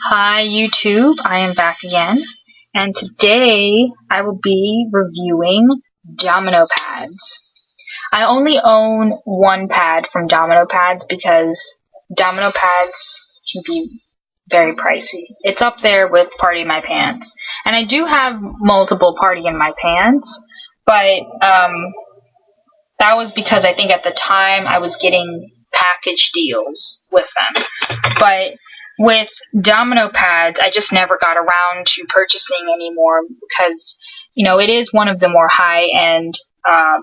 Hi YouTube, I am back again, and today I will be reviewing Domino pads. I only own one pad from Domino pads because Domino pads can be very pricey. It's up there with Party in My Pants, and I do have multiple Party in My Pants, but that was because I think at the time I was getting package deals with them. But with Domino pads, I just never got around to purchasing anymore because, it is one of the more high-end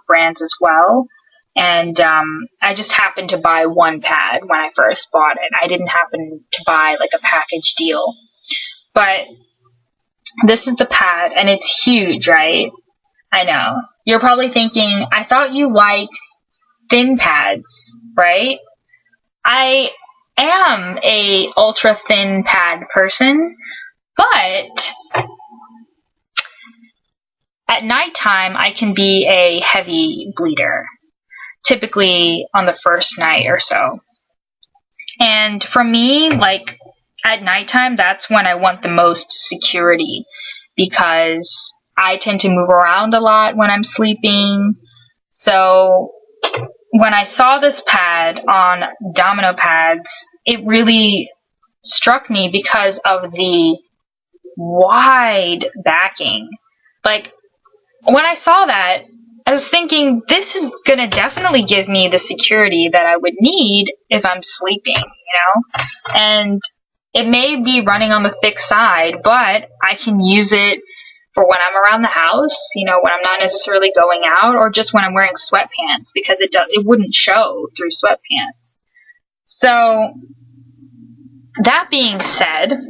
brands as well. And I just happened to buy one pad when I first bought it. I didn't happen to buy like a package deal. But this is the pad, and it's huge, right? I know. You're probably thinking, I thought you liked thin pads, right? I am a ultra thin pad person, but at nighttime I can be a heavy bleeder, typically on the first night or so. And for me, like at nighttime, that's when I want the most security because I tend to move around a lot when I'm sleeping. So when I saw this pad on Domino pads, it really struck me because of the wide backing. Like, when I saw that, I was thinking, this is gonna definitely give me the security that I would need if I'm sleeping, And it may be running on the thick side, but I can use it for when I'm around the house, when I'm not necessarily going out, or just when I'm wearing sweatpants, because it wouldn't show through sweatpants. So, that being said,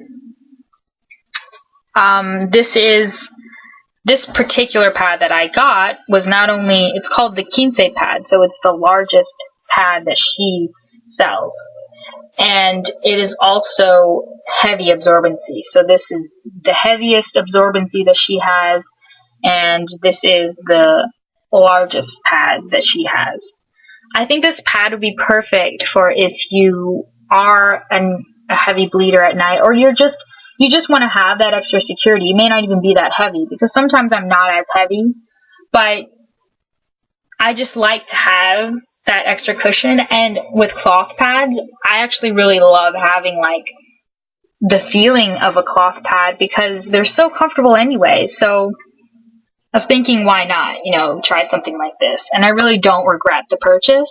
this particular pad that I got was it's called the Quince pad, so it's the largest pad that she sells. And it is also heavy absorbency. So this is the heaviest absorbency that she has, and this is the largest pad that she has. I think this pad would be perfect for if you are a heavy bleeder at night, or you just want to have that extra security. You may not even be that heavy, because sometimes I'm not as heavy, but I just like to have that extra cushion. And with cloth pads, I actually really love having like the feeling of a cloth pad because they're so comfortable anyway. So I was thinking, why not, try something like this. And I really don't regret the purchase.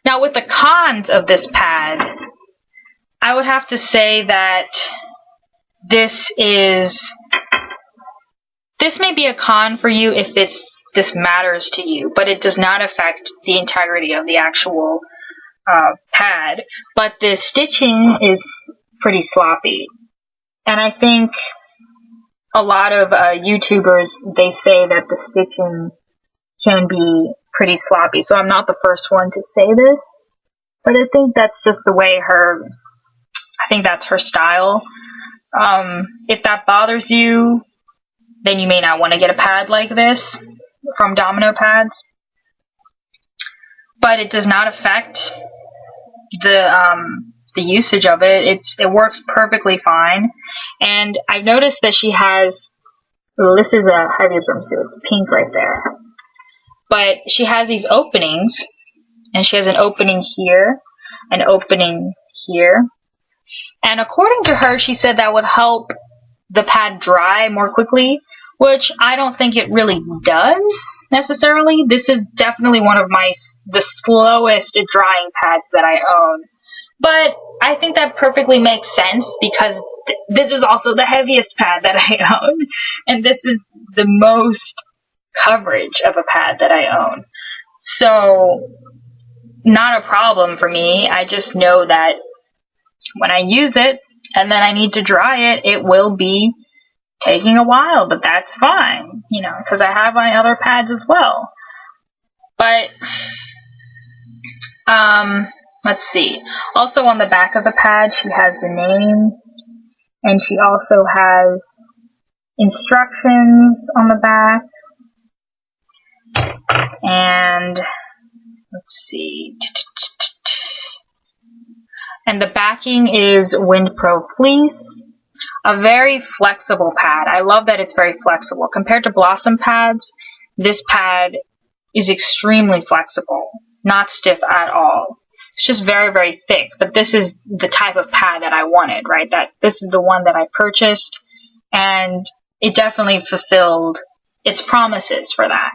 Now, with the cons of this pad, I would have to say that this may be a con for you if this matters to you, but it does not affect the integrity of the actual pad. But the stitching is pretty sloppy. And I think a lot of YouTubers, they say that the stitching can be pretty sloppy. So I'm not the first one to say this, but I think that's just the way I think that's her style. If that bothers you, then you may not want to get a pad like this from Domino pads. But it does not affect the usage of it. It works perfectly fine. And I've noticed that she has, this is a heavy absorbency, it's pink right there. But she has these openings, and she has an opening here, an opening here. And according to her, she said that would help the pad dry more quickly, which I don't think it really does necessarily. This is definitely one of the slowest drying pads that I own. But I think that perfectly makes sense because this is also the heaviest pad that I own. And this is the most coverage of a pad that I own. So, not a problem for me. I just know that when I use it and then I need to dry it, it will be taking a while, but that's fine, because I have my other pads as well. But, let's see. Also on the back of the pad, she has the name, and she also has instructions on the back. And let's see. And the backing is Windpro fleece. A very flexible pad. I love that it's very flexible. Compared to Blossom pads, this pad is extremely flexible, not stiff at all. It's just very, very thick, but this is the type of pad that I wanted, right? This is the one that I purchased, and it definitely fulfilled its promises for that.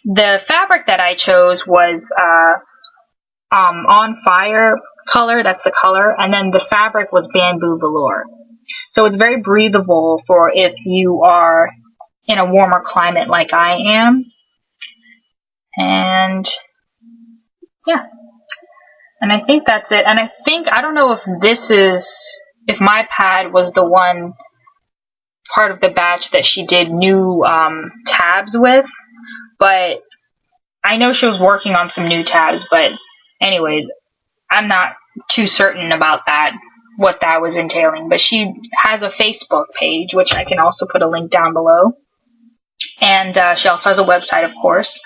The fabric that I chose was On Fire color, that's the color, and then the fabric was Bamboo Velour. So it's very breathable for if you are in a warmer climate like I am. And yeah, and I think that's it. And I don't know if my pad was the one part of the batch that she did new tabs with, but I know she was working on some new tabs, but anyways, I'm not too certain about that, what that was entailing. But she has a Facebook page, which I can also put a link down below. And she also has a website, of course.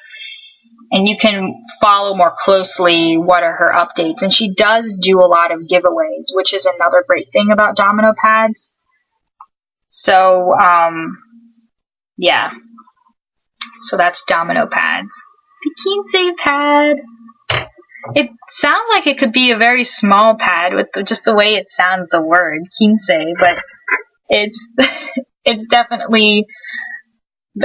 And you can follow more closely what are her updates. And she does do a lot of giveaways, which is another great thing about Domino pads. So, yeah. So that's Domino pads. The Quince pad. It sounds like it could be a very small pad with just the way it sounds, the word Quince, but it's definitely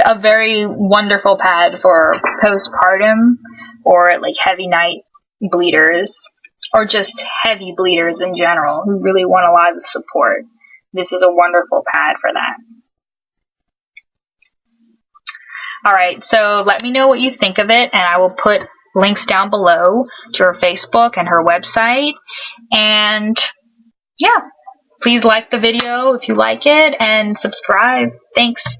a very wonderful pad for postpartum or like heavy night bleeders or just heavy bleeders in general who really want a lot of support. This is a wonderful pad for that. Alright, so let me know what you think of it, and I will put links down below to her Facebook and her website. And yeah, please like the video if you like it and subscribe. Thanks.